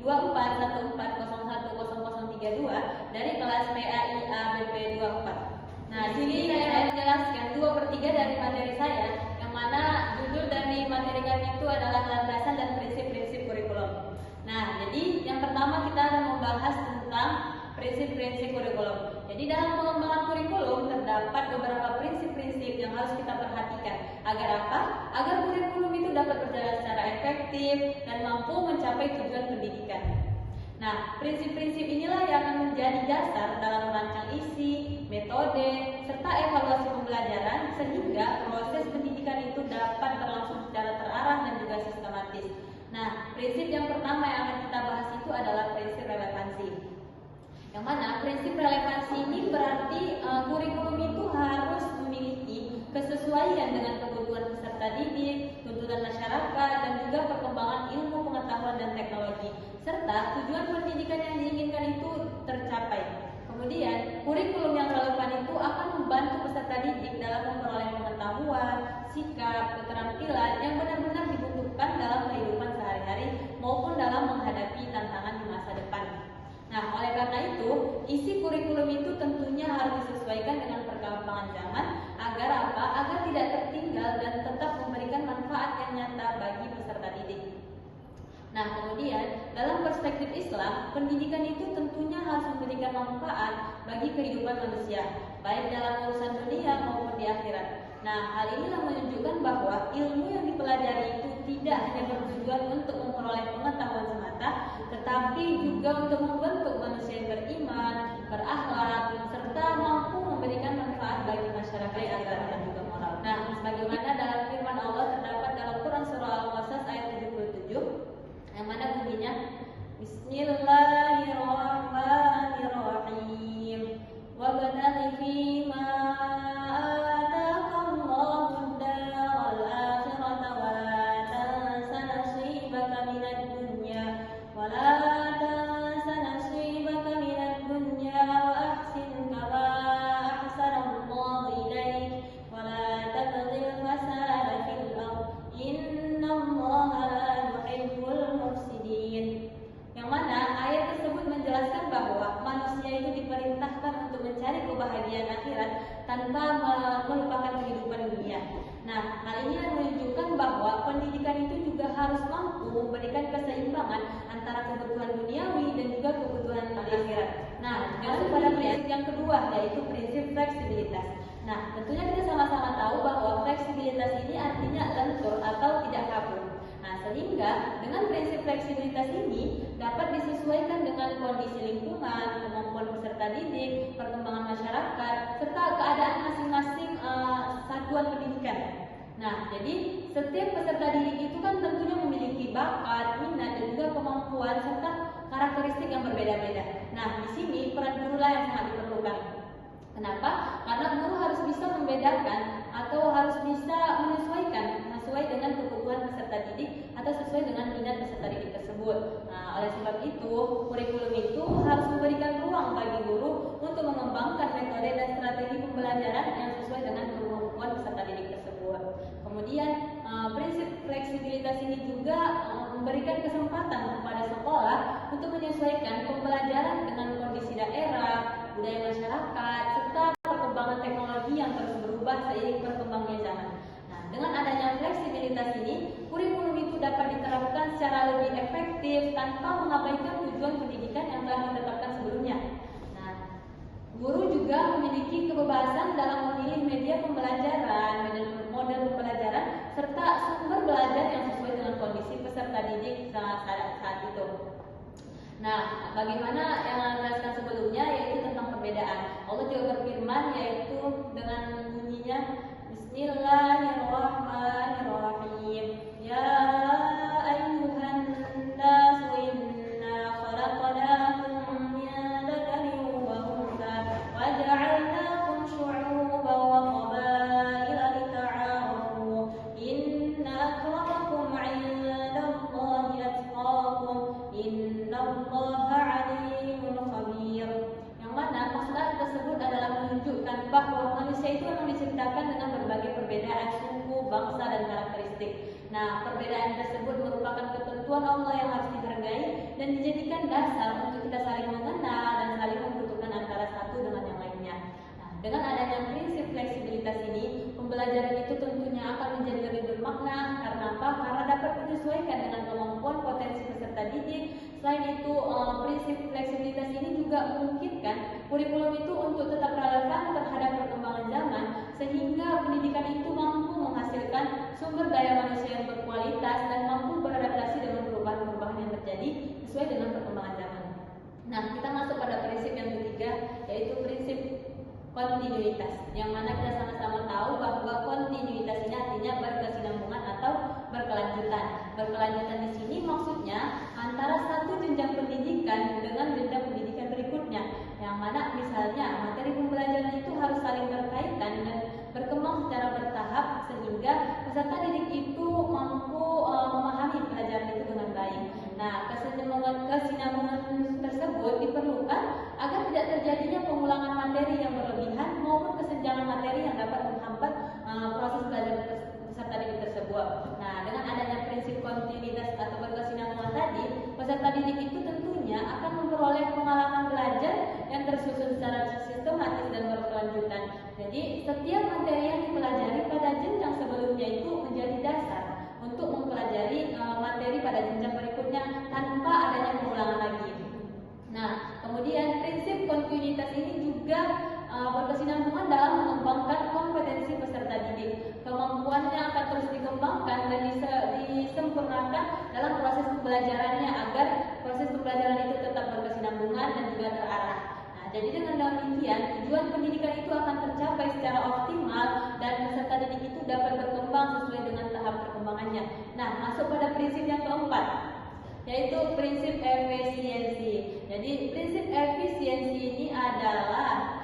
2414010032 dari kelas PAIA BP 24. Nah, di sini saya akan menjelaskan 2/3 dari materi saya, yang mana judul dari materi kami itu adalah landasan dan prinsip-prinsip kurikulum. Nah, jadi yang pertama kita akan membahas tentang prinsip-prinsip kurikulum. Jadi dalam pengembangan kurikulum terdapat beberapa prinsip-prinsip yang harus kita perhatikan. Agar apa? Agar kurikulum itu dapat berjalan secara efektif dan mampu mencapai tujuan pendidikan. Nah, prinsip-prinsip inilah yang akan menjadi dasar dalam merancang isi, metode, serta evaluasi pembelajaran sehingga proses pendidikan itu dapat berlangsung secara terarah dan juga sistematis. Nah, prinsip yang pertama yang akan kita bahas itu adalah prinsip relevansi. Yang mana prinsip relevansi ini berarti kurikulum itu harus memiliki kesesuaian dengan kebutuhan peserta didik, tuntutan masyarakat, dan juga perkembangan ilmu pengetahuan dan teknologi, serta tujuan pendidikan yang diinginkan itu tercapai. Kemudian, kurikulum yang relevan itu akan membantu peserta didik dalam memperoleh pengetahuan, sikap, keterampilan yang benar-benar dibutuhkan dalam kehidupan sehari-hari maupun dalam menghadapi tantangan di masa depan. Nah, oleh karena itu, isi kurikulum itu tentunya harus disesuaikan dengan perkembangan zaman agar apa? Agar tidak tertinggal dan tetap memberikan manfaat yang nyata bagi peserta didik. Nah, kemudian dalam perspektif Islam, pendidikan itu tentunya harus memberikan manfaat bagi kehidupan manusia, baik dalam urusan dunia maupun di akhirat. Nah, hal inilah menunjukkan bahwa ilmu yang dipelajari itu tidak hanya bertujuan untuk memperoleh pengetahuan semata, tetapi juga untuk membentuk manusia yang beriman, berakhlak, serta mampu memberikan manfaat bagi masyarakat agama dan juga moral. Nah, sebagaimana dalam firman Allah terdapat dalam Quran surah Al-Qasas ayat 77, yang mana bunyinya Bismillahirrahmanirrahim. Wabtaghi fima ataqallahu ad-daral akhirata wa la tansa nasibaka minad dunya wa la tansa nasibaka minad dunya wa ahsin kama ahsanallahu ilaik wa la tabghil fasada fil ardh innallaha la yuhibbul mufsidin. Yang mana ayat tersebut menjelaskan bahwa manusia itu diperintahkan untuk mencari kebahagiaan akhirat tanpa melupakan kehidupan dunia. Nah, hal ini menunjukkan bahwa pendidikan itu juga harus mampu memberikan keseimbangan antara kebutuhan duniawi dan juga kebutuhan akhirat. Nah, masuk pada prinsip yang kedua, yaitu prinsip fleksibilitas. Nah, tentunya kita sama-sama tahu bahwa fleksibilitas ini artinya lentur atau tidak kaku. Nah, sehingga dengan prinsip fleksibilitas ini dapat disesuaikan dengan kondisi lingkungan, kemampuan peserta didik, perkembangan masyarakat, serta keadaan masing-masing satuan pendidikan. Nah, jadi setiap peserta didik itu kan tentunya memiliki bakat, minat, dan juga kemampuan serta karakteristik yang berbeda-beda. Nah, di sini peran guru lah yang sangat diperlukan. Kenapa? Karena guru harus bisa membedakan atau harus bisa menyesuaikan sesuai dengan kebutuhan peserta didik atau sesuai dengan minat peserta didik tersebut. Nah, oleh sebab itu, kurikulum itu harus memberikan ruang bagi guru untuk mengembangkan metode dan strategi pembelajaran yang sesuai dengan kemampuan peserta didik tersebut. Kemudian, prinsip fleksibilitas ini juga memberikan kesempatan kepada sekolah untuk menyesuaikan pembelajaran dengan kondisi daerah, budaya masyarakat, serta perkembangan teknologi yang terus berubah seiring berkembangnya zaman. Nah, dengan adanya fleksibilitas ini, kurikulum itu dapat diterapkan secara lebih efektif tanpa mengabaikan tujuan pendidikan yang telah ditetapkan sebelumnya. Nah, guru juga memiliki kebebasan dalam memilih media pembelajaran, model pembelajaran, serta sumber belajar yang sesuai dengan kondisi peserta didik saat itu. Nah, bagaimana yang saya jelaskan sebelumnya yaitu tentang perbedaan. Allah juga berfirman yaitu dengan bunyinya Bismillahirrahmanirrahim. Ya ayyuhan nasu inna khalaqnakum min dzakarin wa untha wa ja'alnakum syu'uban wa qabaila lita'arafu. Inna akramakum 'indallahi atqakum. Innallaha 'alimun khabir. Yang mana maksud ayat tersebut adalah menunjukkan bahwa manusia itu memang diciptakan dengan berbagai perbedaan suku, bangsa, dan karakteristik. karakteristik. Nah, perbedaan tersebut merupakan ketentuan Allah yang harus dihargai dan dijadikan dasar untuk kita saling mengenal dan saling membutuhkan antara satu dengan yang lainnya. Nah, dengan adanya prinsip fleksibilitas ini, pembelajaran itu tentunya akan menjadi lebih bermakna. Karena apa? Karena dapat menyesuaikan dengan kemampuan potensi peserta didik. Selain itu, prinsip fleksibilitas ini juga memungkinkan kurikulum itu untuk tetap relevan terhadap perkembangan zaman, sehingga pendidikan itu mampu menghasilkan sumber daya manusia yang berkualitas dan mampu beradaptasi dengan perubahan-perubahan yang terjadi sesuai dengan perkembangan zaman. Nah, kita masuk pada prinsip yang ketiga, yaitu prinsip kontinuitas, yang mana kita sama-sama tahu bahwa kontinuitas ini artinya berkesinambungan atau berkelanjutan. Berkelanjutan di sini maksudnya antara satu jenjang pendidikan dengan jenjang pendidikan berikutnya, yang mana misalnya materi pembelajaran itu harus saling berkaitan dan berkembang secara bertahap sehingga peserta didik itu mampu memahami pelajaran itu dengan baik. Nah, kesinambungan tersebut diperlukan agar tidak terjadinya pengulangan materi yang berlebihan maupun kesenjangan materi yang dapat menghambat proses belajar peserta didik tersebut. Nah, dengan adanya prinsip kontinuitas atau berkesinambungan tadi, peserta didik itu tentunya akan memperoleh pengalaman belajar yang tersusun secara sistematis dan berkelanjutan. Jadi, setiap materi yang dipelajari pada jenjang sebelumnya itu menjadi dasar untuk mempelajari materi pada jenjang berikutnya tanpa adanya pengulangan lagi. Nah, kemudian prinsip kontinuitas ini juga berkesinambungan dalam mengembangkan kompetensi peserta didik. Kemampuannya akan terus dikembangkan dan disempurnakan dalam proses pembelajarannya agar proses pembelajaran itu tetap berkesinambungan dan juga terarah. Nah, jadi dengan demikian tujuan pendidikan itu akan tercapai secara optimal dan peserta didik itu dapat berkembang sesuai dengan tahap perkembangannya. Nah, masuk pada prinsip yang keempat, yaitu prinsip efisiensi. Jadi prinsip efisiensi ini adalah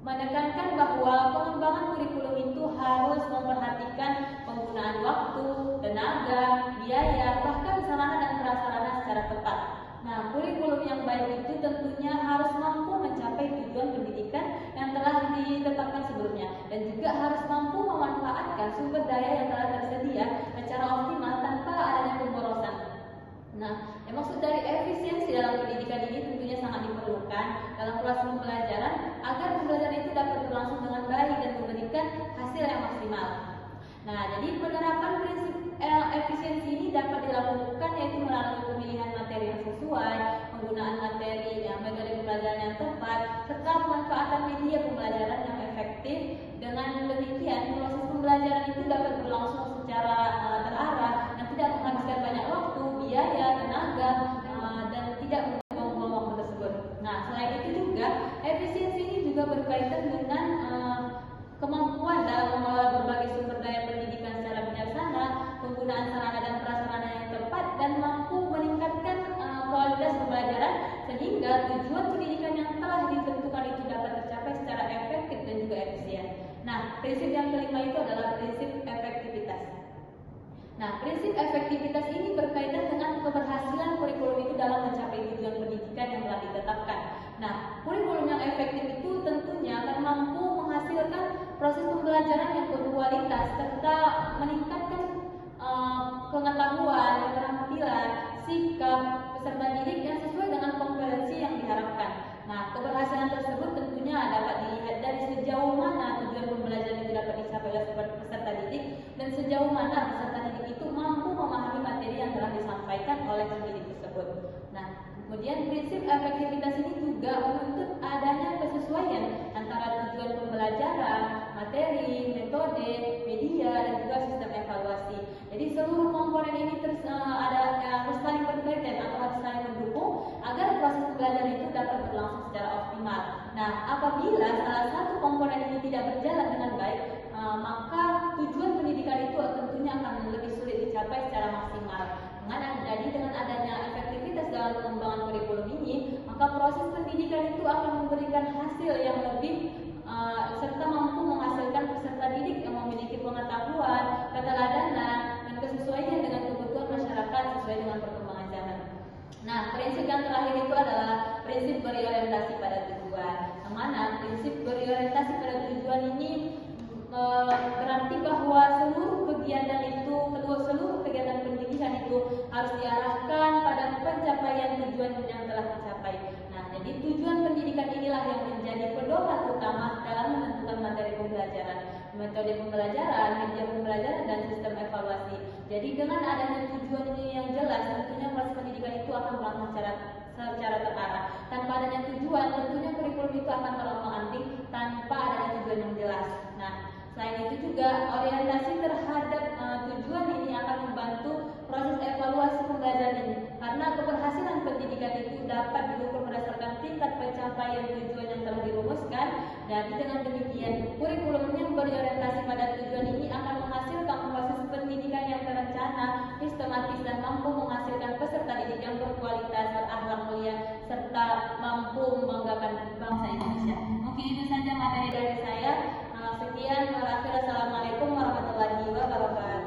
menekankan bahwa pengembangan kurikulum itu harus memperhatikan penggunaan waktu, tenaga, biaya, bahkan sarana dan prasarana secara tepat. Nah, kurikulum yang baik itu tentunya harus mampu mencapai tujuan pendidikan yang telah ditetapkan sebelumnya dan juga harus mampu memanfaatkan sumber daya yang telah tersedia secara optimal tanpa adanya pemborosan. Nah, yang maksud dari efisiensi dalam pendidikan ini tentunya sangat diperlukan dalam proses pembelajaran agar pembelajaran itu dapat berlangsung dengan baik dan memberikan hasil yang maksimal. Nah, jadi penerapan prinsip efisiensi ini dapat dilakukan yaitu melalui pemilihan materi yang sesuai, penggunaan materi yang metode pembelajaran yang tepat, serta pemanfaatan media pembelajaran yang efektif. Dengan demikian, proses pembelajaran itu dapat berlangsung secara terarah dan tidak menghabiskan banyak waktu, biaya, tenaga, dan tidak membuang-buang waktu tersebut. Nah, selain itu juga, efisiensi ini juga berkaitan dengan kemampuan dalam mengelola berbagai sumber daya pendidikan secara bijaksana, penggunaan sarana dan prasarana yang tepat, dan mampu meningkatkan kualitas pembelajaran sehingga tujuan pendidikan yang telah ditentukan itu dapat tercapai secara efektif dan juga efisien. Nah, prinsip yang kelima itu adalah prinsip efektivitas. Nah, prinsip efektivitas ini berkaitan dengan keberhasilan kurikulum itu dalam mencapai tujuan pendidikan yang telah ditetapkan. Nah, kurikulum yang efektif itu tentunya akan mampu menghasilkan proses pembelajaran yang berkualitas serta meningkatkan pengetahuan, keterampilan, sikap peserta didik yang sesuai dengan kompetensi yang diharapkan. Nah, keberhasilan tersebut tentunya dapat dilihat dari sejauh mana tujuan pembelajaran itu dapat dicapai oleh peserta didik dan sejauh mana peserta didik itu mampu memahami materi yang telah disampaikan oleh pendidik tersebut. Nah, kemudian prinsip efektivitas ini juga menuntut adanya kesesuaian antara tujuan pembelajaran, materi, metode, media, dan juga sistem evaluasi. Jadi seluruh komponen ini harus saling berkaitan atau harus saling mendukung agar proses pembelajaran itu dapat berlangsung secara optimal. Nah, apabila salah satu komponen ini tidak berjalan dengan baik, maka tujuan pendidikan itu tentunya akan lebih sulit dicapai secara maksimal. Jadi dengan adanya efektivitas dalam pengembangan kurikulum ini, maka proses pendidikan itu akan memberikan hasil yang lebih serta mampu menghasilkan peserta didik yang memiliki pengetahuan, keteladanan, dan kesesuaian dengan kebutuhan masyarakat sesuai dengan perkembangan zaman. Nah, prinsip yang terakhir itu adalah prinsip berorientasi pada tujuan. Yang mana prinsip berorientasi pada tujuan ini berarti bahwa seluruh kegiatan itu harus diarahkan pada pencapaian tujuan yang telah dicapai. Nah, jadi tujuan pendidikan inilah yang menjadi pedoman utama dalam menentukan materi pembelajaran, metode pembelajaran, media pembelajaran, dan sistem evaluasi. Jadi dengan adanya tujuan ini yang jelas, tentunya proses pendidikan itu akan berlangsung secara terarah. Tanpa adanya tujuan, tentunya kurikulum itu akan terombang-ambing tanpa adanya tujuan yang jelas. Nah, selain itu juga orientasi terhadap tujuan ini akan membantu proses evaluasi pembelajaran ini, karena keberhasilan pendidikan itu dapat diukur berdasarkan tingkat pencapaian tujuan yang telah dirumuskan. Dan dengan demikian, kurikulum yang berorientasi pada tujuan ini akan menghasilkan proses pendidikan yang terencana, sistematis, dan mampu menghasilkan peserta didik yang berkualitas, berakhlak mulia, serta mampu membanggakan bangsa Indonesia. Mungkin itu saja materi dari saya. Sekian, wassalamualaikum warahmatullahi wabarakatuh.